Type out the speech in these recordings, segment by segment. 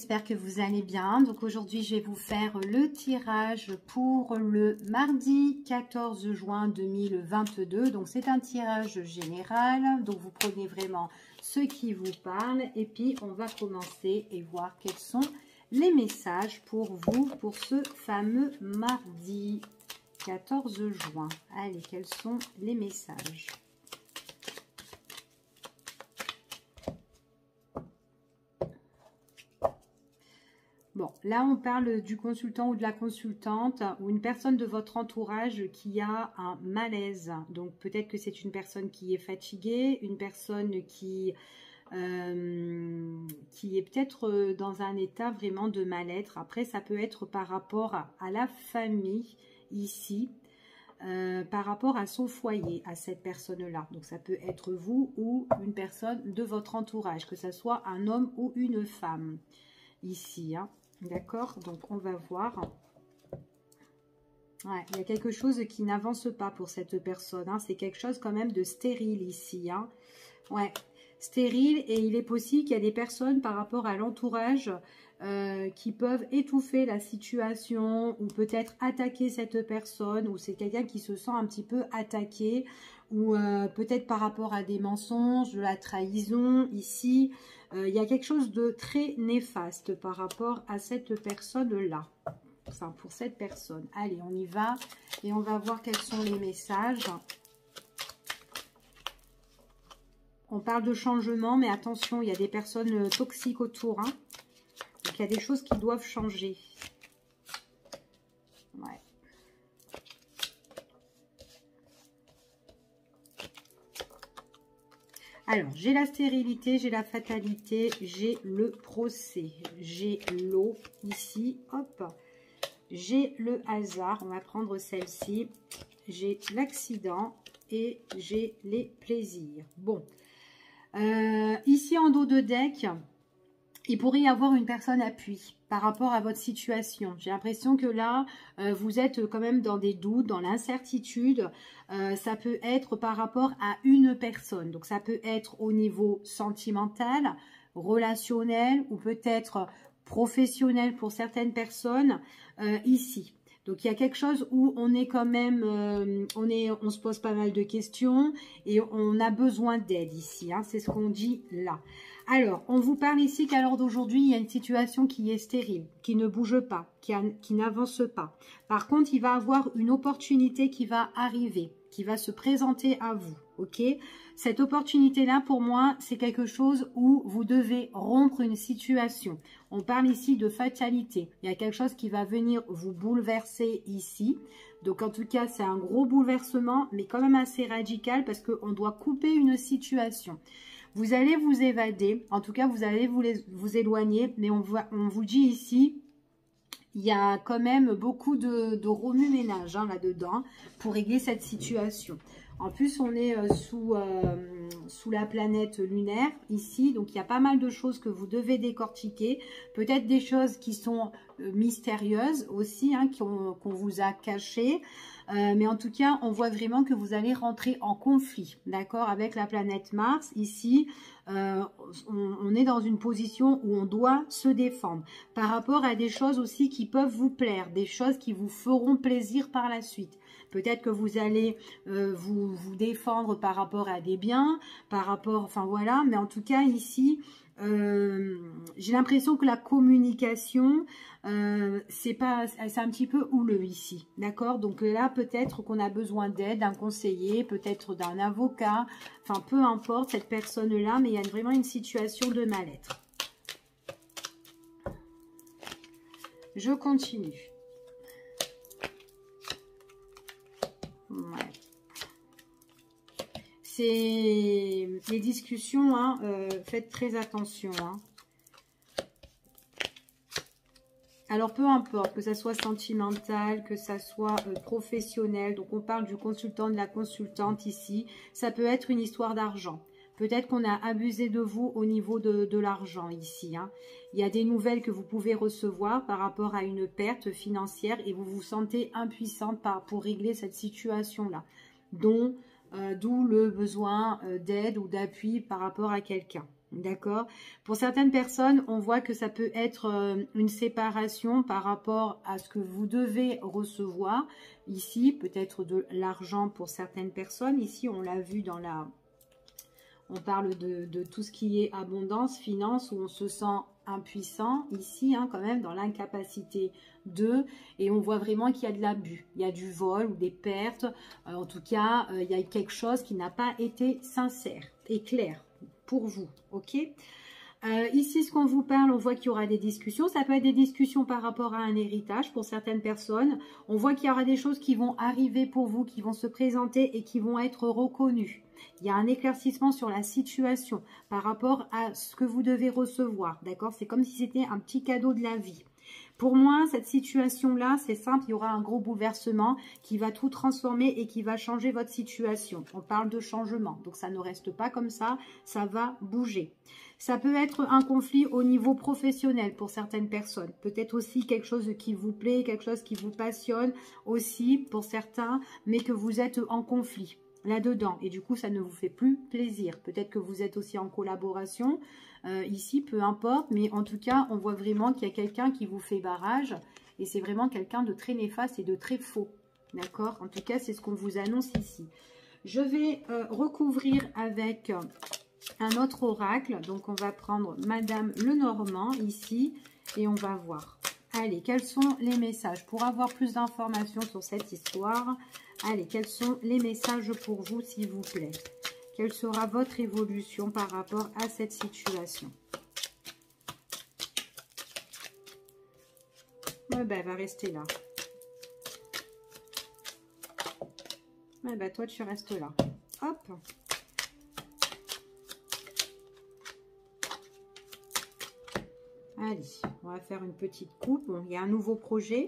j'espère que vous allez bien. Donc aujourd'hui, je vais vous faire le tirage pour le mardi 14 juin 2022. Donc c'est un tirage général, donc vous prenez vraiment ce qui vous parle. Et puis on va commencer et voir quels sont les messages pour vous pour ce fameux mardi 14 juin. Allez, quels sont les messages ? Bon, là, on parle du consultant ou de la consultante ou une personne de votre entourage qui a un malaise. Donc, peut-être que c'est une personne qui est fatiguée, une personne qui est peut-être dans un état vraiment de mal-être. Après, ça peut être par rapport à la famille ici, par rapport à son foyer, à cette personne-là. Donc, ça peut être vous ou une personne de votre entourage, que ce soit un homme ou une femme ici, hein. D'accord, donc on va voir. Ouais, il y a quelque chose qui n'avance pas pour cette personne, hein. C'est quelque chose quand même de stérile ici, hein. Ouais, stérile, et il est possible qu'il y a des personnes par rapport à l'entourage qui peuvent étouffer la situation ou peut-être attaquer cette personne, ou c'est quelqu'un qui se sent un petit peu attaqué, ou peut-être par rapport à des mensonges, de la trahison ici. Il y a quelque chose de très néfaste par rapport à cette personne-là. Enfin, pour cette personne. Allez, on y va et on va voir quels sont les messages. On parle de changement, mais attention, il y a des personnes toxiques autour, hein. Donc, il y a des choses qui doivent changer. Ouais. Alors, j'ai la stérilité, j'ai la fatalité, j'ai le procès, j'ai l'eau ici, hop. J'ai le hasard, on va prendre celle-ci. J'ai l'accident et j'ai les plaisirs. Bon, ici en dos de deck, il pourrait y avoir une personne appui par rapport à votre situation. J'ai l'impression que là, vous êtes quand même dans des doutes, dans l'incertitude. Ça peut être par rapport à une personne. Donc, ça peut être au niveau sentimental, relationnel ou peut-être professionnel pour certaines personnes ici. Donc, il y a quelque chose où on est quand même, on se pose pas mal de questions et on a besoin d'aide ici, hein. C'est ce qu'on dit là. Alors, on vous parle ici qu'à l'heure d'aujourd'hui, il y a une situation qui est stérile, qui ne bouge pas, qui n'avance pas. Par contre, il va y avoir une opportunité qui va arriver, qui va se présenter à vous, ok? Cette opportunité-là, pour moi, c'est quelque chose où vous devez rompre une situation. On parle ici de fatalité. Il y a quelque chose qui va venir vous bouleverser ici. Donc, en tout cas, c'est un gros bouleversement, mais quand même assez radical parce qu'on doit couper une situation. Vous allez vous évader, en tout cas, vous allez vous éloigner, mais on vous dit ici, il y a quand même beaucoup de remue-ménage, hein, là-dedans pour régler cette situation. En plus, on est sous la planète lunaire ici, donc il y a pas mal de choses que vous devez décortiquer. Peut-être des choses qui sont mystérieuses aussi, hein, qu'on vous a cachées. Mais en tout cas, on voit vraiment que vous allez rentrer en conflit, d'accord, avec la planète Mars. Ici, on est dans une position où on doit se défendre par rapport à des choses aussi qui peuvent vous plaire, des choses qui vous feront plaisir par la suite. Peut-être que vous allez vous défendre par rapport à des biens, par rapport, enfin voilà, mais en tout cas ici, j'ai l'impression que la communication, c'est un petit peu houleux ici, d'accord? Donc là, peut-être qu'on a besoin d'aide, d'un conseiller, peut-être d'un avocat, enfin peu importe cette personne-là, mais il y a vraiment une situation de mal-être. Je continue. Ouais. C'est les discussions, hein, faites très attention, hein. Alors, peu importe, que ça soit sentimental, que ça soit professionnel. Donc, on parle du consultant, de la consultante ici. Ça peut être une histoire d'argent. Peut-être qu'on a abusé de vous au niveau de l'argent ici, hein. Il y a des nouvelles que vous pouvez recevoir par rapport à une perte financière et vous vous sentez impuissante pour régler cette situation-là. D'où le besoin d'aide ou d'appui par rapport à quelqu'un. D'accord. Pour certaines personnes, on voit que ça peut être une séparation par rapport à ce que vous devez recevoir. Ici, peut-être de l'argent pour certaines personnes. Ici, on l'a vu dans la... On parle de tout ce qui est abondance, finance, où on se sent impuissant. Ici, hein, quand même, dans l'incapacité de... Et on voit vraiment qu'il y a de l'abus. Il y a du vol ou des pertes. En tout cas, il y a quelque chose qui n'a pas été sincère et clair pour vous, ok. Ici, ce qu'on vous parle, on voit qu'il y aura des discussions. Ça peut être des discussions par rapport à un héritage pour certaines personnes. On voit qu'il y aura des choses qui vont arriver pour vous, qui vont se présenter et qui vont être reconnues. Il y a un éclaircissement sur la situation par rapport à ce que vous devez recevoir, d'accord. C'est comme si c'était un petit cadeau de la vie. Pour moi, cette situation-là, c'est simple, il y aura un gros bouleversement qui va tout transformer et qui va changer votre situation. On parle de changement, donc ça ne reste pas comme ça va bouger. Ça peut être un conflit au niveau professionnel pour certaines personnes. Peut-être aussi quelque chose qui vous plaît, quelque chose qui vous passionne aussi pour certains, mais que vous êtes en conflit là-dedans. Et du coup, ça ne vous fait plus plaisir. Peut-être que vous êtes aussi en collaboration. Ici, peu importe, mais en tout cas, on voit vraiment qu'il y a quelqu'un qui vous fait barrage et c'est vraiment quelqu'un de très néfaste et de très faux, d'accord. En tout cas, c'est ce qu'on vous annonce ici. Je vais recouvrir avec un autre oracle, donc on va prendre Madame Lenormand ici et on va voir. Allez, quels sont les messages pour avoir plus d'informations sur cette histoire? Allez, quels sont les messages pour vous, s'il vous plaît? Quelle sera votre évolution par rapport à cette situation? Ouais, ben, elle va rester là. Ouais, ben, toi, tu restes là. Hop. Allez, on va faire une petite coupe. Bon, il y a un nouveau projet.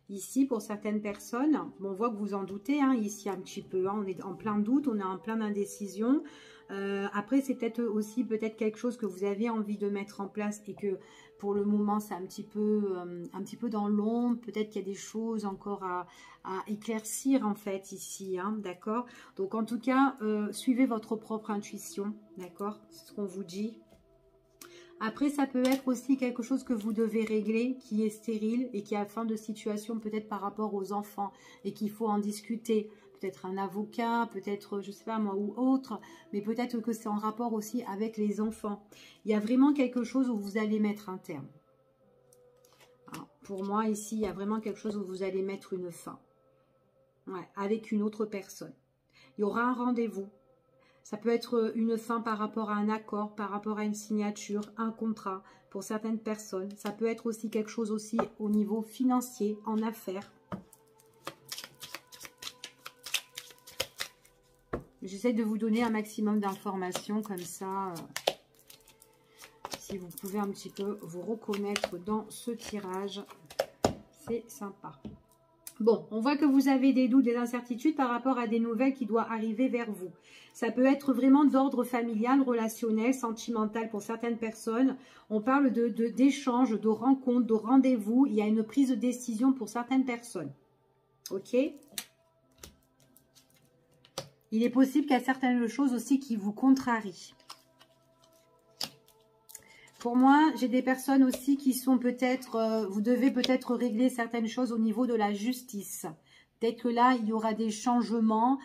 Ici, pour certaines personnes, bon, on voit que vous en doutez, hein, ici un petit peu, hein, on est en plein doute, on est en plein d'indécision. Après, c'est peut-être aussi quelque chose que vous avez envie de mettre en place et que pour le moment, c'est un petit peu dans l'ombre. Peut-être qu'il y a des choses encore à éclaircir en fait ici, hein, d'accord. Donc en tout cas, suivez votre propre intuition, d'accord, c'est ce qu'on vous dit. Après, ça peut être aussi quelque chose que vous devez régler, qui est stérile et qui a fin de situation peut-être par rapport aux enfants et qu'il faut en discuter. Peut-être un avocat, peut-être, je sais pas moi, ou autre, mais peut-être que c'est en rapport aussi avec les enfants. Il y a vraiment quelque chose où vous allez mettre un terme. Alors, pour moi, ici, il y a vraiment quelque chose où vous allez mettre une fin. Ouais, avec une autre personne. Il y aura un rendez-vous. Ça peut être une fin par rapport à un accord, par rapport à une signature, un contrat pour certaines personnes. Ça peut être aussi quelque chose aussi au niveau financier, en affaires. J'essaie de vous donner un maximum d'informations comme ça. Si vous pouvez un petit peu vous reconnaître dans ce tirage, c'est sympa. Bon, on voit que vous avez des doutes, des incertitudes par rapport à des nouvelles qui doivent arriver vers vous. Ça peut être vraiment d'ordre familial, relationnel, sentimental pour certaines personnes. On parle d'échanges, de rencontres, de rendez-vous. Il y a une prise de décision pour certaines personnes. Ok? Il est possible qu'il y a certaines choses aussi qui vous contrarient. Pour moi, j'ai des personnes aussi qui sont peut-être, vous devez peut-être régler certaines choses au niveau de la justice. Peut-être que là, il y aura des changements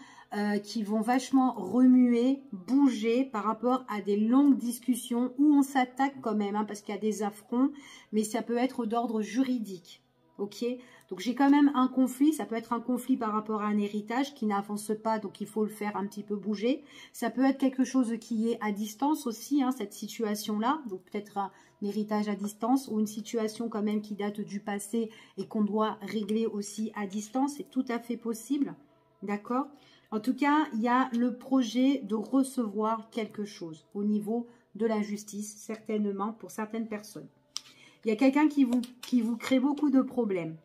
qui vont vachement remuer, bouger par rapport à des longues discussions où on s'attaque quand même, hein, parce qu'il y a des affronts, mais ça peut être d'ordre juridique. Ok, donc j'ai quand même un conflit, ça peut être un conflit par rapport à un héritage qui n'avance pas, donc il faut le faire un petit peu bouger. Ça peut être quelque chose qui est à distance aussi, hein, cette situation-là, donc peut-être un héritage à distance ou une situation quand même qui date du passé et qu'on doit régler aussi à distance, c'est tout à fait possible, d'accord? En tout cas, il y a le projet de recevoir quelque chose au niveau de la justice, certainement pour certaines personnes. Il y a quelqu'un qui vous crée beaucoup de problèmes.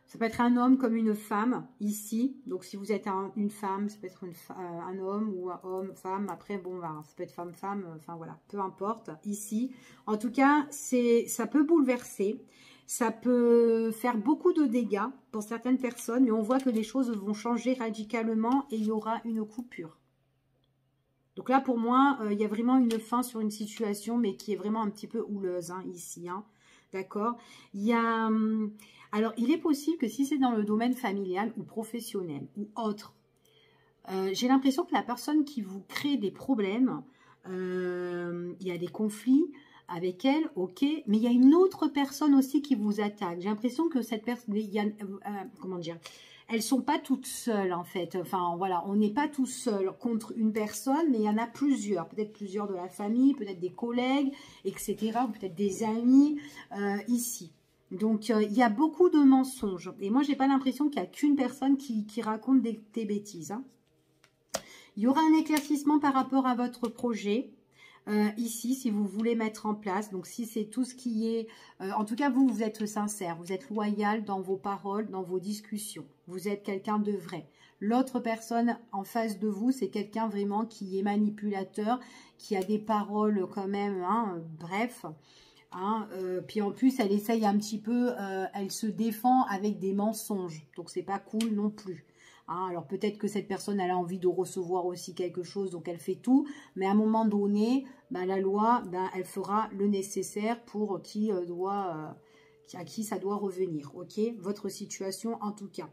Ça peut être un homme comme une femme, ici. Donc, si vous êtes une femme, ça peut être un homme ou un homme, femme. Après, bon, bah, ça peut être femme, enfin voilà, peu importe, ici. En tout cas, ça peut bouleverser. Ça peut faire beaucoup de dégâts pour certaines personnes. Mais on voit que les choses vont changer radicalement et il y aura une coupure. Donc là, pour moi, il y a vraiment une fin sur une situation, mais qui est vraiment un petit peu houleuse, hein, ici. Hein. D'accord? Il y a... alors, il est possible que si c'est dans le domaine familial ou professionnel ou autre, j'ai l'impression que la personne qui vous crée des problèmes, il y a des conflits avec elle, ok, mais il y a une autre personne aussi qui vous attaque. J'ai l'impression que cette personne, comment dire, elles sont pas toutes seules en fait. Enfin voilà, on n'est pas tout seul contre une personne, mais il y en a plusieurs. Peut-être plusieurs de la famille, peut-être des collègues, etc. Ou peut-être des amis ici. Donc, il y a beaucoup de mensonges. Et moi, j'ai pas l'impression qu'il n'y a qu'une personne qui raconte des bêtises. Hein. Il y aura un éclaircissement par rapport à votre projet. Ici, si vous voulez mettre en place, donc si c'est tout ce qui est... en tout cas, vous êtes sincère, vous êtes loyal dans vos paroles, dans vos discussions. Vous êtes quelqu'un de vrai. L'autre personne en face de vous, c'est quelqu'un vraiment qui est manipulateur, qui a des paroles quand même, hein, bref... Hein, puis en plus, elle essaye un petit peu, elle se défend avec des mensonges. Donc, c'est pas cool non plus. Hein, alors, peut-être que cette personne, elle a envie de recevoir aussi quelque chose, donc elle fait tout. Mais à un moment donné, bah, la loi, bah, elle fera le nécessaire pour à qui ça doit revenir. Ok, votre situation en tout cas.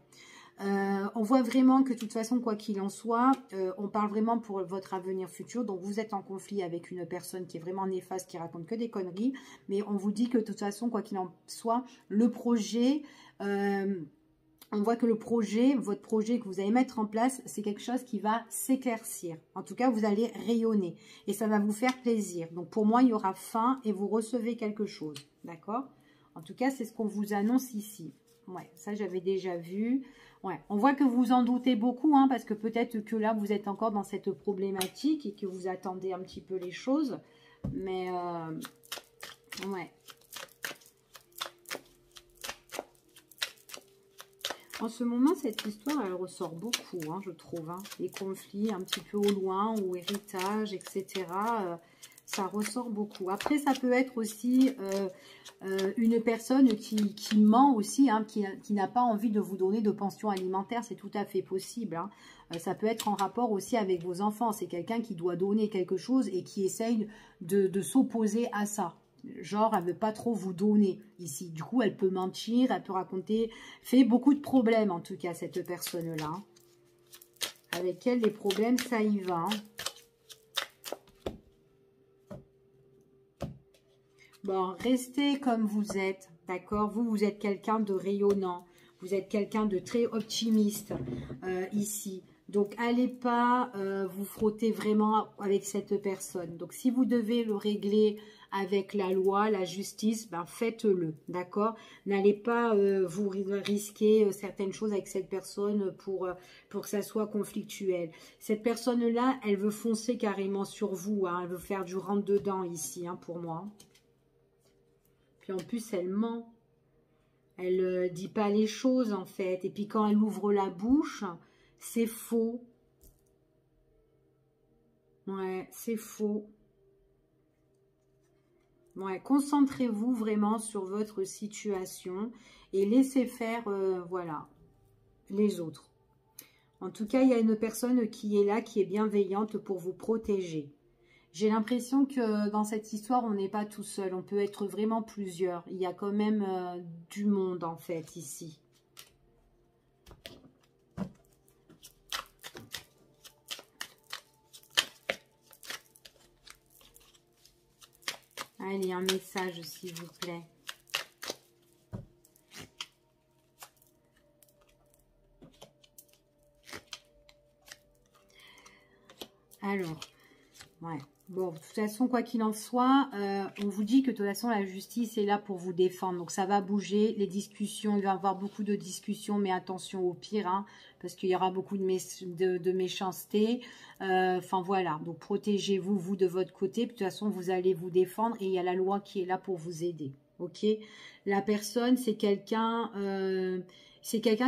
On voit vraiment que de toute façon, quoi qu'il en soit, on parle vraiment pour votre avenir futur. Donc, vous êtes en conflit avec une personne qui est vraiment néfaste, qui raconte que des conneries. Mais on vous dit que de toute façon, quoi qu'il en soit, le projet... on voit que le projet, votre projet que vous allez mettre en place, c'est quelque chose qui va s'éclaircir. En tout cas, vous allez rayonner et ça va vous faire plaisir. Donc, pour moi, il y aura fin et vous recevez quelque chose. D'accord? En tout cas, c'est ce qu'on vous annonce ici. Ouais, ça, j'avais déjà vu. Ouais, on voit que vous en doutez beaucoup, hein, parce que peut-être que là, vous êtes encore dans cette problématique et que vous attendez un petit peu les choses. Mais, ouais. En ce moment, cette histoire, elle ressort beaucoup, hein, je trouve. Hein. Les conflits un petit peu au loin ou héritage, etc. Ça ressort beaucoup. Après, ça peut être aussi une personne qui ment aussi, hein, qui n'a pas envie de vous donner de pension alimentaire. C'est tout à fait possible. Hein. Ça peut être en rapport aussi avec vos enfants. C'est quelqu'un qui doit donner quelque chose et qui essaye de s'opposer à ça. Genre, elle ne veut pas trop vous donner ici. Du coup, elle peut mentir, elle peut raconter, fait beaucoup de problèmes en tout cas, cette personne-là. Avec elle, les problèmes, ça y va. Bon, restez comme vous êtes, d'accord? Vous êtes quelqu'un de rayonnant. Vous êtes quelqu'un de très optimiste ici. Donc, allez pas vous frotter vraiment avec cette personne. Donc, si vous devez le régler avec la loi, la justice, ben faites-le, d'accord? N'allez pas vous risquer certaines choses avec cette personne pour que ça soit conflictuel. Cette personne-là, elle veut foncer carrément sur vous, hein, elle veut faire du rentre-dedans ici, hein, pour moi. Puis en plus, elle ment. Elle dit pas les choses, en fait. Et puis quand elle ouvre la bouche, c'est faux. Ouais, c'est faux. Ouais, concentrez-vous vraiment sur votre situation et laissez faire, voilà, les autres. En tout cas, il y a une personne qui est là, qui est bienveillante pour vous protéger. J'ai l'impression que dans cette histoire, on n'est pas tout seul. On peut être vraiment plusieurs. Il y a quand même du monde, en fait, ici. Allez, un message, s'il vous plaît. Alors, ouais. Bon, de toute façon, quoi qu'il en soit, on vous dit que de toute façon, la justice est là pour vous défendre. Donc, ça va bouger. Les discussions, il va y avoir beaucoup de discussions, mais attention au pire, hein, parce qu'il y aura beaucoup de méchanceté. Enfin, voilà. Donc, protégez-vous, vous, de votre côté. De toute façon, vous allez vous défendre et il y a la loi qui est là pour vous aider. Ok? La personne, c'est quelqu'un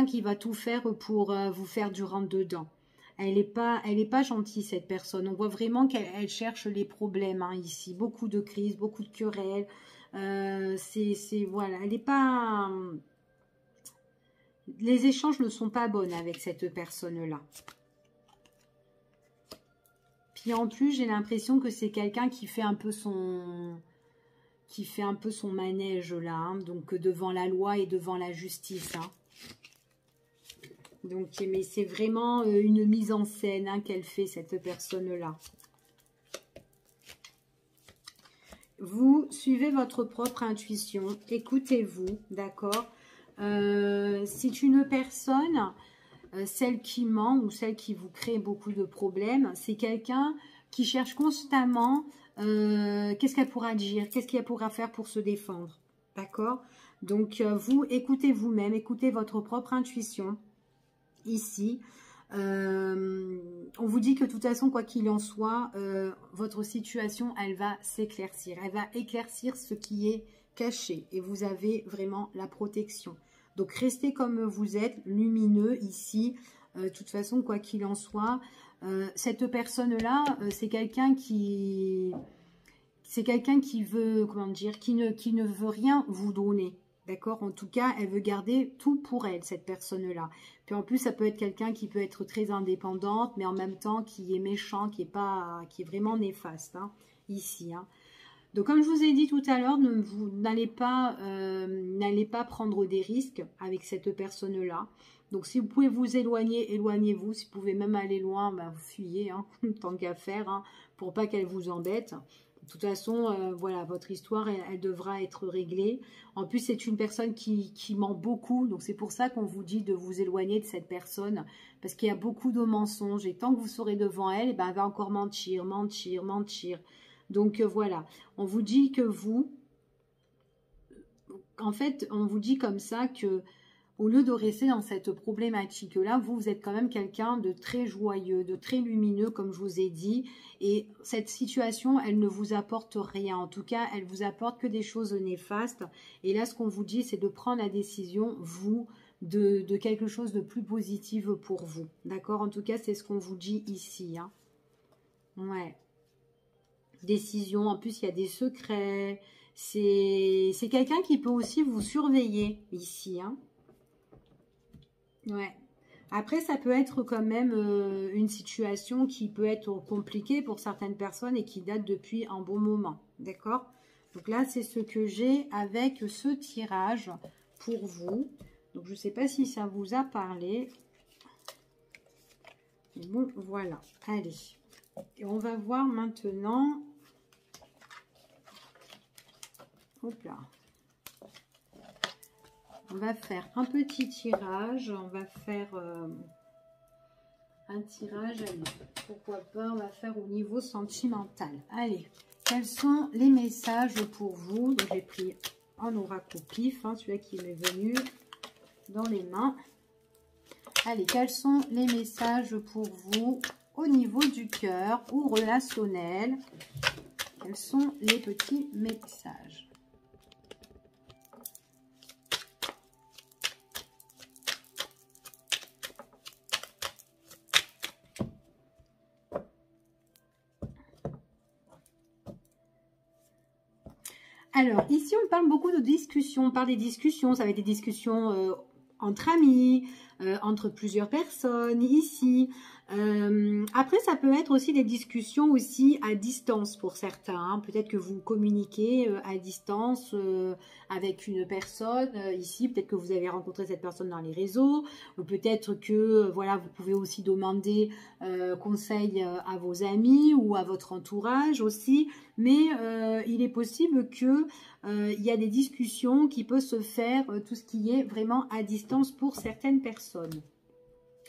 qui va tout faire pour vous faire du rentre-dedans. Elle n'est pas gentille, cette personne. On voit vraiment qu'elle cherche les problèmes, hein, ici. Beaucoup de crises, beaucoup de querelles. Voilà, elle n'est pas... Les échanges ne sont pas bons avec cette personne-là. Puis en plus, j'ai l'impression que c'est quelqu'un qui fait un peu son manège là, hein, donc devant la loi et devant la justice. Hein. Donc, mais c'est vraiment une mise en scène hein, qu'elle fait, cette personne-là. Vous suivez votre propre intuition, écoutez-vous, d'accord? C'est une personne, celle qui ment ou celle qui vous crée beaucoup de problèmes, c'est quelqu'un qui cherche constamment qu'est-ce qu'elle pourra dire, qu'est-ce qu'elle pourra faire pour se défendre, d'accord? Donc, vous écoutez vous-même, écoutez votre propre intuition, ici. On vous dit que de toute façon, quoi qu'il en soit, votre situation, elle va s'éclaircir. Elle va éclaircir ce qui est caché. Et vous avez vraiment la protection. Donc, restez comme vous êtes, lumineux ici. De toute façon, quoi qu'il en soit, cette personne-là, c'est quelqu'un qui... C'est quelqu'un qui veut, comment dire, qui ne veut rien vous donner. D'accord? En tout cas, elle veut garder tout pour elle, cette personne-là. Puis en plus, ça peut être quelqu'un qui peut être très indépendante, mais en même temps qui est méchant, qui est vraiment néfaste, hein, ici. Hein. Donc, comme je vous ai dit tout à l'heure, n'allez pas prendre des risques avec cette personne-là. Donc, si vous pouvez vous éloigner, éloignez-vous. Si vous pouvez même aller loin, bah, vous fuyez, hein, tant qu'à faire, hein, pour pas qu'elle vous embête. De toute façon, voilà, votre histoire, elle devra être réglée. En plus, c'est une personne qui ment beaucoup. Donc, c'est pour ça qu'on vous dit de vous éloigner de cette personne. Parce qu'il y a beaucoup de mensonges. Et tant que vous serez devant elle, eh ben, elle va encore mentir, mentir, mentir. Donc, voilà. On vous dit que vous... En fait, on vous dit comme ça que... Au lieu de rester dans cette problématique-là, vous êtes quand même quelqu'un de très joyeux, de très lumineux, comme je vous ai dit. Et cette situation, elle ne vous apporte rien. En tout cas, elle vous apporte que des choses néfastes. Et là, ce qu'on vous dit, c'est de prendre la décision, vous, de quelque chose de plus positif pour vous. D'accord? En tout cas, c'est ce qu'on vous dit ici. Hein. Ouais. Décision. En plus, il y a des secrets. C'est quelqu'un qui peut aussi vous surveiller ici. Hein. Ouais. Après, ça peut être quand même une situation qui peut être compliquée pour certaines personnes et qui date depuis un bon moment. D'accord? Donc là, c'est ce que j'ai avec ce tirage pour vous. Donc, je ne sais pas si ça vous a parlé. Bon, voilà. Allez. Et on va voir maintenant. Hop là. On va faire un petit tirage, on va faire un tirage, allez, pourquoi pas, on va faire au niveau sentimental. Allez, quels sont les messages pour vous? J'ai pris un oracle au pif, hein, celui-là qui m'est venu dans les mains. Allez, quels sont les messages pour vous au niveau du cœur ou relationnel? Quels sont les petits messages? Alors, ici, on parle beaucoup de discussions. On parle des discussions. Ça va être des discussions entre amis, entre plusieurs personnes, ici. Après, ça peut être aussi des discussions aussi à distance pour certains. Hein. Peut-être que vous communiquez à distance avec une personne ici. Peut-être que vous avez rencontré cette personne dans les réseaux. Ou peut-être que voilà, vous pouvez aussi demander conseil à vos amis ou à votre entourage aussi. Mais il est possible que il y a des discussions qui peuvent se faire, tout ce qui est vraiment à distance pour certaines personnes.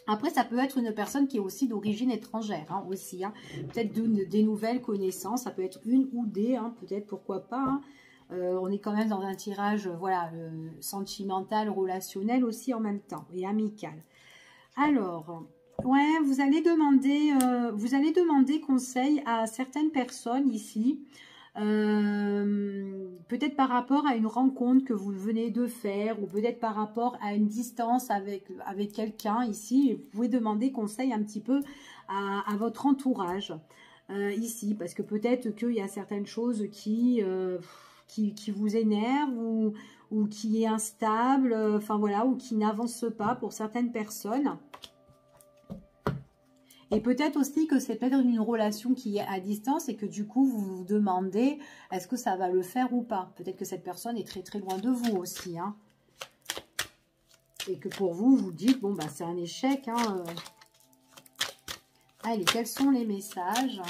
Après, ça peut être une personne qui est aussi d'origine étrangère, hein, aussi. Hein. Peut-être des nouvelles connaissances, ça peut être une ou des, hein, peut-être, pourquoi pas. Hein. On est quand même dans un tirage, voilà, sentimental, relationnel aussi en même temps, et amical. Alors, ouais, vous allez demander conseil à certaines personnes ici. Peut-être par rapport à une rencontre que vous venez de faire ou peut-être par rapport à une distance avec quelqu'un ici. Vous pouvez demander conseil un petit peu à votre entourage ici parce que peut-être qu'il y a certaines choses qui vous énervent ou qui est instable, enfin voilà, ou qui n'avance pas pour certaines personnes. Et peut-être aussi que c'est peut-être une relation qui est à distance et que du coup, vous vous demandez est-ce que ça va le faire ou pas. Peut-être que cette personne est très très loin de vous aussi. Hein. Et que pour vous, vous dites, bon, bah, c'est un échec. Hein. Allez, quels sont les messages ?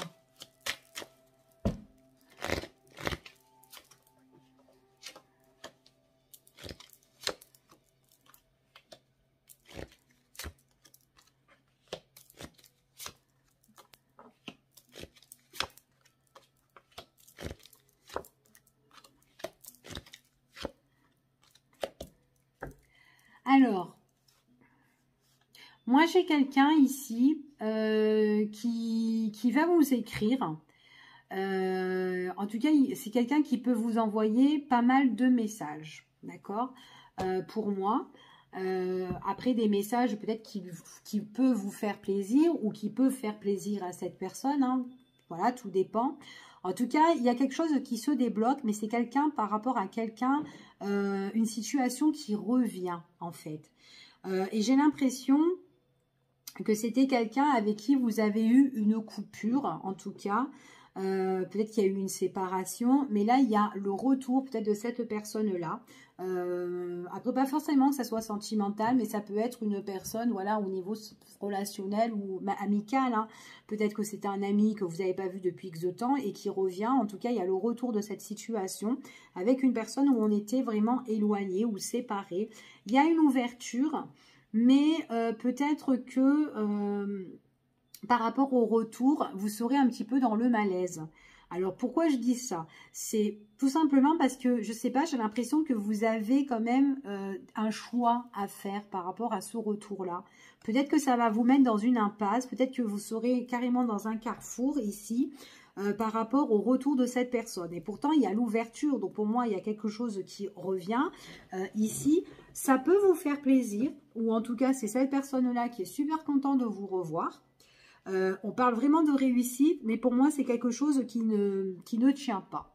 Alors, moi j'ai quelqu'un ici qui va vous écrire. En tout cas, c'est quelqu'un qui peut vous envoyer pas mal de messages, d'accord, pour moi. Après, des messages peut-être qui peut vous faire plaisir ou qui peut faire plaisir à cette personne. Hein. Voilà, tout dépend. En tout cas, il y a quelque chose qui se débloque, mais c'est quelqu'un par rapport à quelqu'un, une situation qui revient en fait. Et j'ai l'impression que c'était quelqu'un avec qui vous avez eu une coupure, en tout cas. Peut-être qu'il y a eu une séparation, mais là, il y a le retour peut-être de cette personne-là. Après, pas forcément que ça soit sentimental, mais ça peut être une personne, voilà, au niveau relationnel ou amical. Hein. Peut-être que c'était un ami que vous n'avez pas vu depuis X temps et qui revient. En tout cas, il y a le retour de cette situation avec une personne où on était vraiment éloigné ou séparé. Il y a une ouverture, mais peut-être que... par rapport au retour, vous serez un petit peu dans le malaise. Alors, pourquoi je dis ça? C'est tout simplement parce que, je ne sais pas, j'ai l'impression que vous avez quand même un choix à faire par rapport à ce retour-là. Peut-être que ça va vous mettre dans une impasse, peut-être que vous serez carrément dans un carrefour ici, par rapport au retour de cette personne. Et pourtant, il y a l'ouverture. Donc, pour moi, il y a quelque chose qui revient ici. Ça peut vous faire plaisir, ou en tout cas, c'est cette personne-là qui est super contente de vous revoir. On parle vraiment de réussite, mais pour moi, c'est quelque chose qui ne tient pas.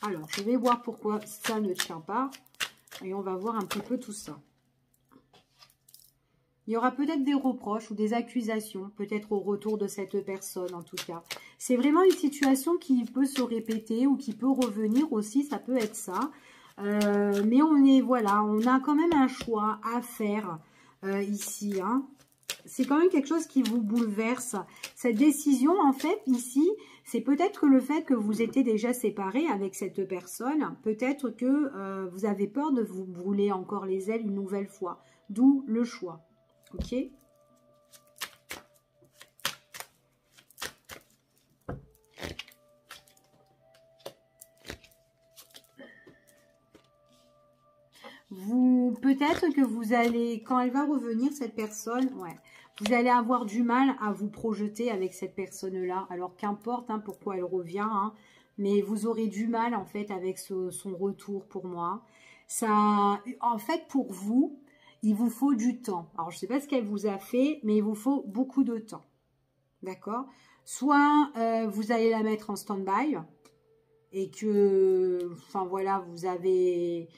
Alors, je vais voir pourquoi ça ne tient pas. Et on va voir un petit peu tout ça. Il y aura peut-être des reproches ou des accusations, peut-être au retour de cette personne en tout cas. C'est vraiment une situation qui peut se répéter ou qui peut revenir aussi, ça peut être ça. Mais voilà, on a quand même un choix à faire. Ici, hein. C'est quand même quelque chose qui vous bouleverse. Cette décision, en fait, ici, c'est peut-être que le fait que vous étiez déjà séparés avec cette personne, peut-être que vous avez peur de vous brûler encore les ailes une nouvelle fois. D'où le choix. Ok ? Peut-être que vous allez, quand elle va revenir, cette personne, ouais, vous allez avoir du mal à vous projeter avec cette personne-là. Alors qu'importe hein, pourquoi elle revient, hein, mais vous aurez du mal en fait avec son retour pour moi. Ça, en fait, pour vous, il vous faut du temps. Alors, je ne sais pas ce qu'elle vous a fait, mais il vous faut beaucoup de temps. D'accord ? Soit vous allez la mettre en stand-by et que, enfin voilà, vous avez,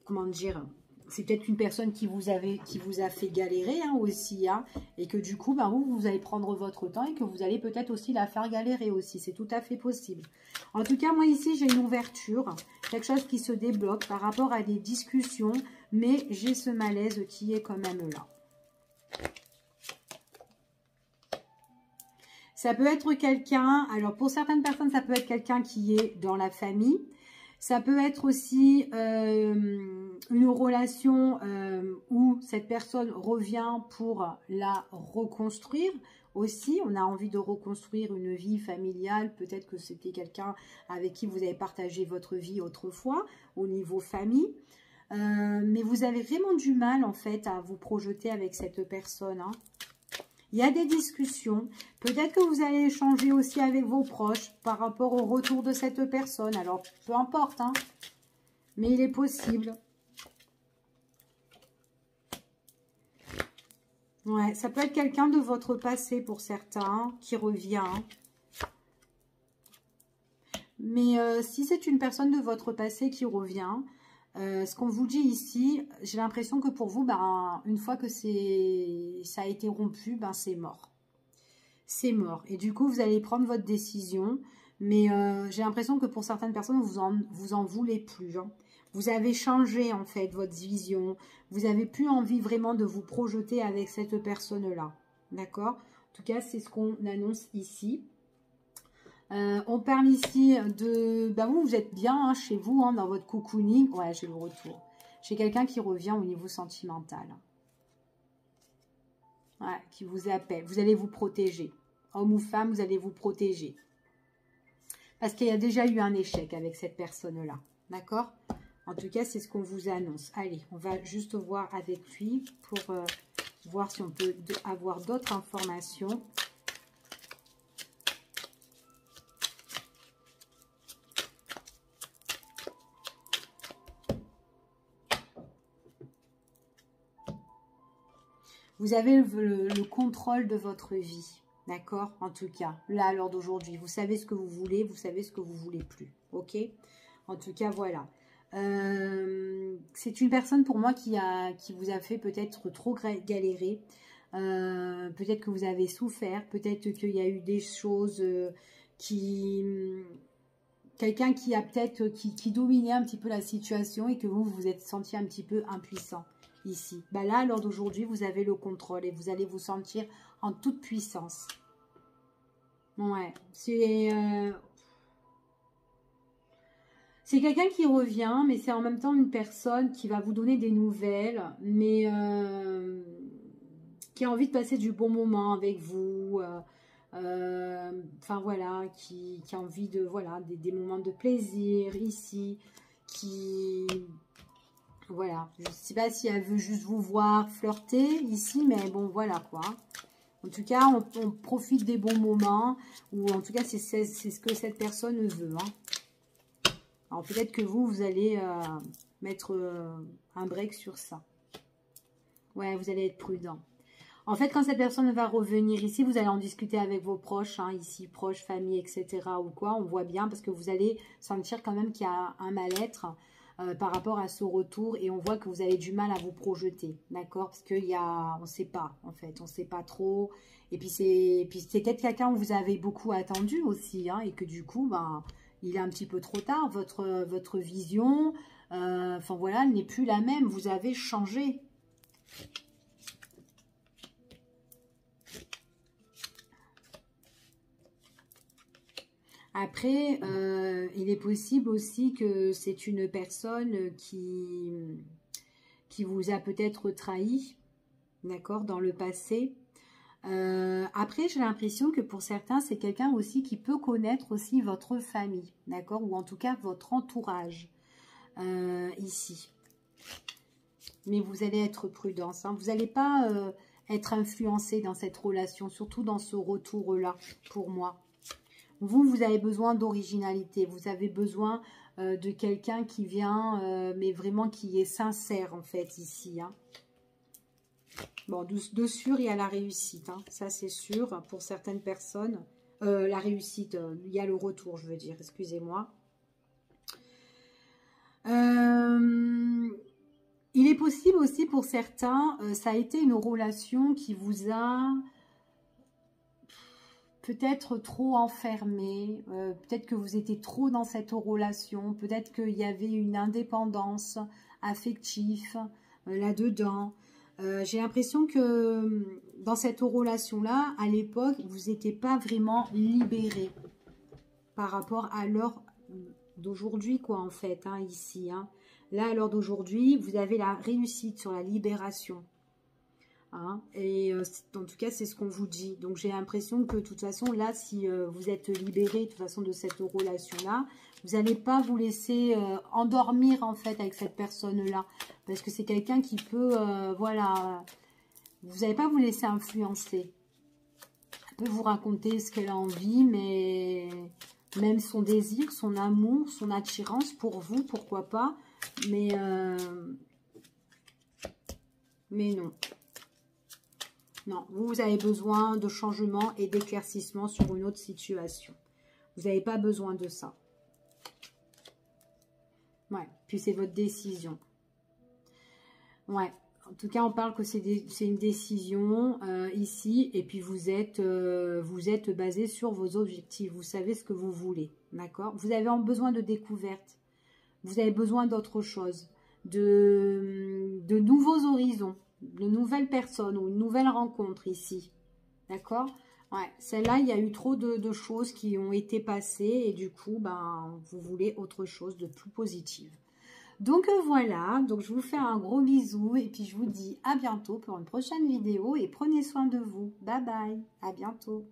comment dire, c'est peut-être une personne qui vous a fait galérer hein, aussi, hein, et que du coup, ben, vous allez prendre votre temps et que vous allez peut-être aussi la faire galérer aussi. C'est tout à fait possible. En tout cas, moi ici, j'ai une ouverture, quelque chose qui se débloque par rapport à des discussions, mais j'ai ce malaise qui est quand même là. Ça peut être quelqu'un, alors pour certaines personnes, ça peut être quelqu'un qui est dans la famille. Ça peut être aussi une relation où cette personne revient pour la reconstruire aussi. On a envie de reconstruire une vie familiale. Peut-être que c'était quelqu'un avec qui vous avez partagé votre vie autrefois au niveau famille. Mais vous avez vraiment du mal en fait à vous projeter avec cette personne. Hein. Il y a des discussions. Peut-être que vous allez échanger aussi avec vos proches par rapport au retour de cette personne. Alors, peu importe, hein. Mais il est possible. Ouais, ça peut être quelqu'un de votre passé pour certains qui revient. Mais si c'est une personne de votre passé qui revient, Ce qu'on vous dit ici, j'ai l'impression que pour vous, ben, une fois que ça a été rompu, ben, c'est mort. C'est mort. Et du coup, vous allez prendre votre décision. Mais j'ai l'impression que pour certaines personnes, vous en voulez plus. Hein. Vous avez changé, en fait, votre vision. Vous n'avez plus envie vraiment de vous projeter avec cette personne-là. D'accord? En tout cas, c'est ce qu'on annonce ici. On parle ici de... Ben vous êtes bien hein, chez vous, hein, dans votre cocooning. Ouais, j'ai le retour. J'ai quelqu'un qui revient au niveau sentimental. Ouais, qui vous appelle. Vous allez vous protéger. Homme ou femme, vous allez vous protéger. Parce qu'il y a déjà eu un échec avec cette personne-là. D'accord? En tout cas, c'est ce qu'on vous annonce. Allez, on va juste voir avec lui pour voir si on peut avoir d'autres informations. Vous avez le contrôle de votre vie. D'accord? En tout cas, là, à l'heure d'aujourd'hui, vous savez ce que vous voulez, vous savez ce que vous voulez plus. Ok? En tout cas, voilà. C'est une personne pour moi qui vous a fait peut-être trop galérer. Peut-être que vous avez souffert. Peut-être qu'il y a eu des choses quelqu'un qui a peut-être qui dominait un petit peu la situation et que vous vous êtes senti un petit peu impuissant ici. Bah là, lors d'aujourd'hui, vous avez le contrôle et vous allez vous sentir en toute puissance. Ouais, c'est quelqu'un qui revient, mais c'est en même temps une personne qui va vous donner des nouvelles, mais qui a envie de passer du bon moment avec vous. Enfin voilà, qui a envie de voilà des moments de plaisir ici, voilà, je ne sais pas si elle veut juste vous voir flirter ici, mais bon, voilà quoi. En tout cas, on profite des bons moments, ou en tout cas, c'est ce que cette personne veut. Hein. Alors peut-être que vous allez mettre un break sur ça. Ouais, vous allez être prudent. En fait, quand cette personne va revenir ici, vous allez en discuter avec vos proches, hein, ici, proches, famille, etc. ou quoi. On voit bien, parce que vous allez sentir quand même qu'il y a un mal-être par rapport à ce retour, et on voit que vous avez du mal à vous projeter, d'accord? Parce qu'il y a, on ne sait pas, en fait, on ne sait pas trop, et puis c'est peut-être quelqu'un où vous avez beaucoup attendu aussi, hein, et que du coup, ben, il est un petit peu trop tard, votre vision, enfin voilà, elle n'est plus la même, vous avez changé. Après, il est possible aussi que c'est une personne qui vous a peut-être trahi, d'accord, dans le passé. Après, j'ai l'impression que pour certains, c'est quelqu'un aussi qui peut connaître aussi votre famille, d'accord, ou en tout cas votre entourage, ici. Mais vous allez être prudence, hein. Vous n'allez pas être influencé dans cette relation, surtout dans ce retour-là, pour moi. Vous avez besoin d'originalité, vous avez besoin de quelqu'un qui vient, mais vraiment qui est sincère en fait ici. Hein. Bon, de sûr, il y a la réussite, hein. Ça c'est sûr, pour certaines personnes. La réussite, il y a le retour, je veux dire, excusez-moi. Il est possible aussi pour certains, ça a été une relation qui vous a... peut-être trop enfermé, peut-être que vous étiez trop dans cette relation, peut-être qu'il y avait une indépendance affective là-dedans. J'ai l'impression que dans cette relation-là, à l'époque, vous n'étiez pas vraiment libéré par rapport à l'heure d'aujourd'hui, quoi, en fait, hein, ici. Hein. Là, à l'heure d'aujourd'hui, vous avez la réussite sur la libération. Hein, et en tout cas, c'est ce qu'on vous dit. Donc, j'ai l'impression que de toute façon, là, si vous êtes libéré de toute façon de cette relation-là, vous n'allez pas vous laisser endormir en fait avec cette personne-là. Parce que c'est quelqu'un qui peut, voilà, vous n'allez pas vous laisser influencer. Elle peut vous raconter ce qu'elle a envie, mais même son désir, son amour, son attirance pour vous, pourquoi pas. Mais non. Non, vous avez besoin de changement et d'éclaircissement sur une autre situation. Vous n'avez pas besoin de ça. Ouais. Puis c'est votre décision. Ouais. En tout cas, on parle que c'est une décision ici. Et puis, vous êtes basé sur vos objectifs. Vous savez ce que vous voulez. D'accord? Vous avez besoin de découverte. Vous avez besoin d'autre chose. De nouveaux horizons. De nouvelles personnes ou une nouvelle rencontre ici. D'accord? Ouais, celle-là, il y a eu trop de choses qui ont été passées. Et du coup, ben, vous voulez autre chose de plus positif. Donc voilà, donc je vous fais un gros bisou et puis je vous dis à bientôt pour une prochaine vidéo et prenez soin de vous. Bye bye, à bientôt.